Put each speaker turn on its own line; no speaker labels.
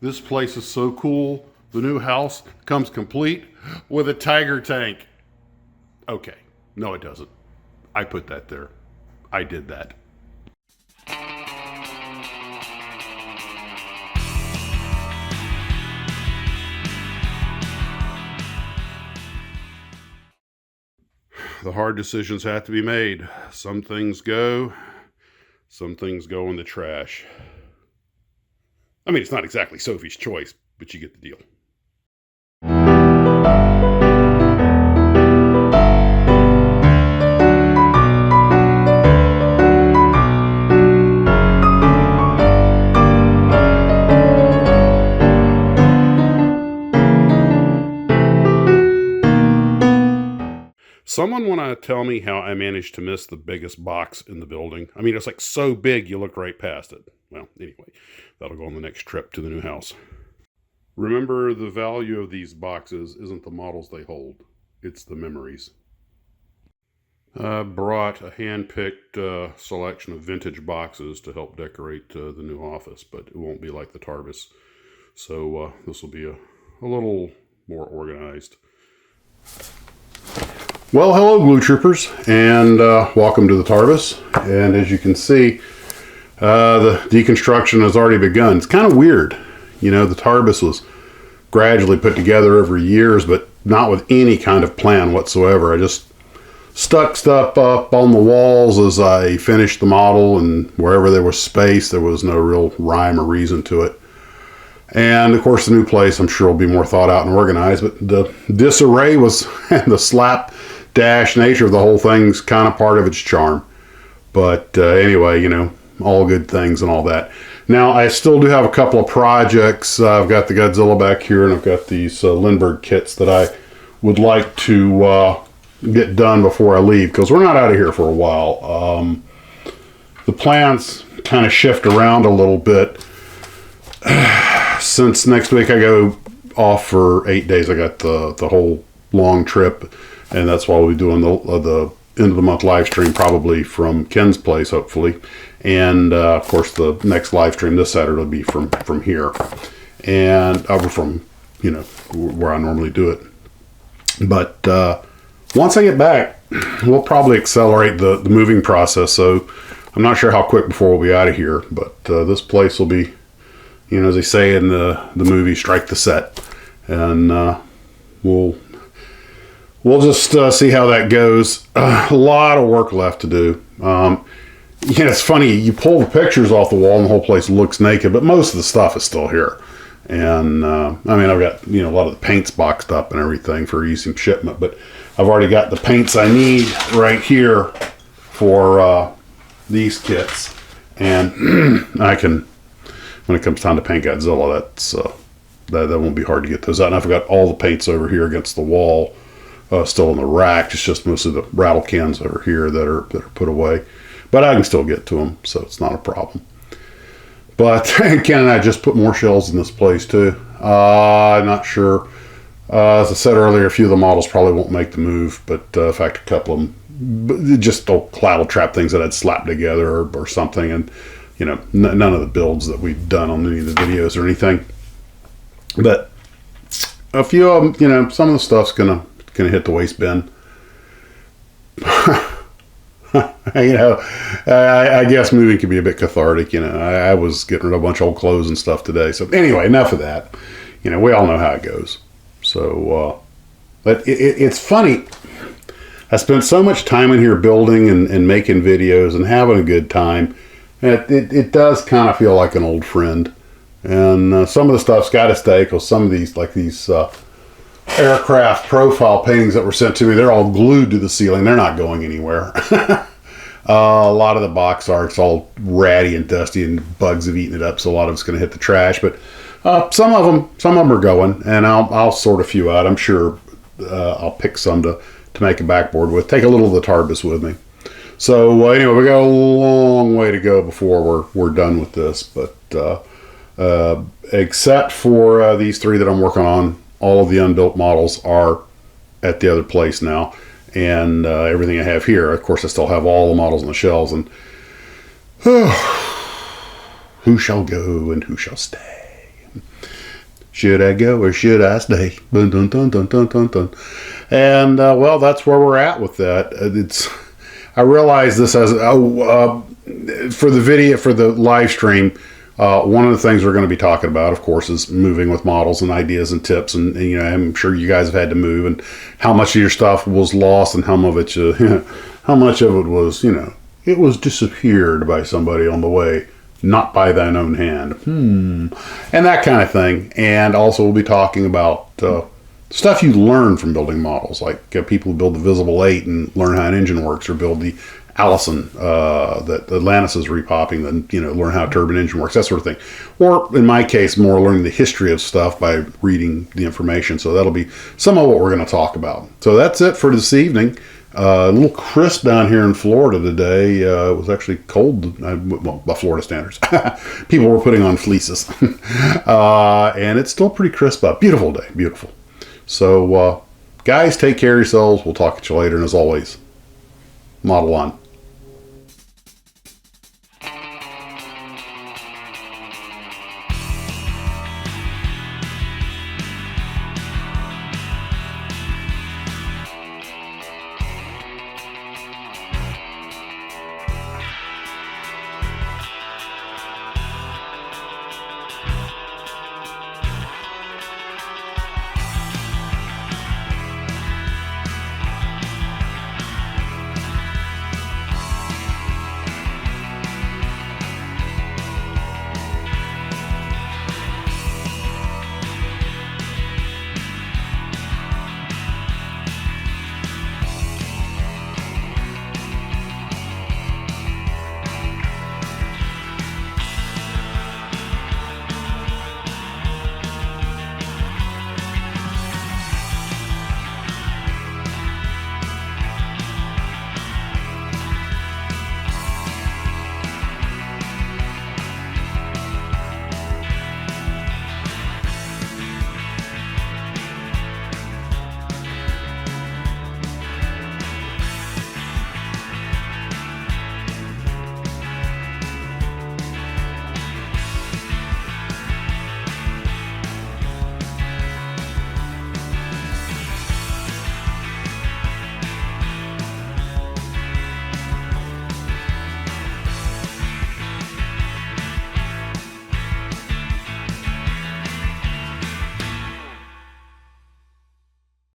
This place is so cool. The new house comes complete with a tiger tank. Okay, no it doesn't. I put that there. I did that. The hard decisions have to be made. Some things go in the trash. I mean, it's not exactly Sophie's choice, but you get the deal. Someone want to tell me how I managed to miss the biggest box in the building? I mean, it's like so big you look right past it. Well, anyway, that'll go on the next trip to the new house. Remember, the value of these boxes isn't the models they hold. It's the memories. I brought a hand-picked selection of vintage boxes to help decorate the new office, but it won't be like the TARBIS. So this will be a little more organized. Well, hello, Glue Troopers, and welcome to the TARBIS. And as you can see, the deconstruction has already begun. It's kind of weird. You know, the TARBIS was gradually put together over years, but not with any kind of plan whatsoever. I just stuck stuff up on the walls as I finished the model, and wherever there was space, there was no real rhyme or reason to it. And of course, the new place, I'm sure, will be more thought out and organized, but the disarray was, and the slapdash nature of the whole thing's kind of part of its charm. But anyway, you know, all good things and all that. Now, I still do have a couple of projects. I've got the Godzilla back here, and I've got these Lindbergh kits that I would like to get done before I leave, because we're not out of here for a while. The plans kind of shift around a little bit. Since next week I go off for 8 days, I got the whole long trip, and that's why we'll be doing the end of the month live stream, probably from Ken's place, hopefully. And of course, the next live stream this Saturday will be from here, and over from, you know, where I normally do it. But once I get back, we'll probably accelerate the moving process. So I'm not sure how quick before we'll be out of here, but this place will be, you know, as they say in the movie, strike the set, and we'll just see how that goes. A lot of work left to do. You know, it's funny, you pull the pictures off the wall and the whole place looks naked, but most of the stuff is still here. And I mean, I've got, you know, a lot of the paints boxed up and everything for easy shipment, but I've already got the paints I need right here for these kits, and I can, when it comes time to paint Godzilla, that won't be hard to get those out. And I've got all the paints over here against the wall, still in the rack. It's just mostly the rattle cans over here that are put away, but I can still get to them, so it's not a problem. But Ken and I just put more shells in this place too. I'm not sure. As I said earlier, a few of the models probably won't make the move, but in fact, a couple of them, just old cladle trap things that I'd slapped together or something, and you know, none of the builds that we've done on any of the videos or anything. But a few of them, you know, some of the stuff's gonna hit the waste bin. You know, I guess moving can be a bit cathartic. You know, I was getting rid of a bunch of old clothes and stuff today. So anyway, enough of that. You know, we all know how it goes. So, but it's funny. I spent so much time in here building and making videos and having a good time. It does kind of feel like an old friend. And some of the stuff's got to stay, because some of these, like these aircraft profile paintings that were sent to me, they're all glued to the ceiling. They're not going anywhere. A lot of the box art's all ratty and dusty, and bugs have eaten it up, so a lot of it's going to hit the trash. But some of them are going, and I'll sort a few out. I'm sure I'll pick some to make a backboard with. Take a little of the TARBIS with me. So anyway, we got a long way to go before we're done with this. But except for these three that I'm working on, all of the unbuilt models are at the other place now, and everything I have here, of course, I still have all the models on the shelves, and who shall go and who shall stay? Should I go or should I stay? Dun, dun, dun, dun, dun, dun, dun. And well, that's where we're at with that. I realize this as for the video, for the live stream. One of the things we're going to be talking about, of course, is moving with models and ideas and tips. And you know, I'm sure you guys have had to move, and how much of your stuff was lost, and how much of it, how much of it was, you know, it was disappeared by somebody on the way, not by thine own hand, and that kind of thing. And also, we'll be talking about stuff you learn from building models, like people who build the Visible 8 and learn how an engine works, or build the Allison that Atlantis is repopping, then, you know, learn how a turbine engine works, that sort of thing. Or in my case, more learning the history of stuff by reading the information. So that'll be some of what we're going to talk about. So that's it for this evening. A little crisp down here in Florida today. It was actually cold, well, by Florida standards. People were putting on fleeces. And it's still pretty crisp up. Beautiful day, beautiful. So guys, take care of yourselves. We'll talk to you later. And as always, model on.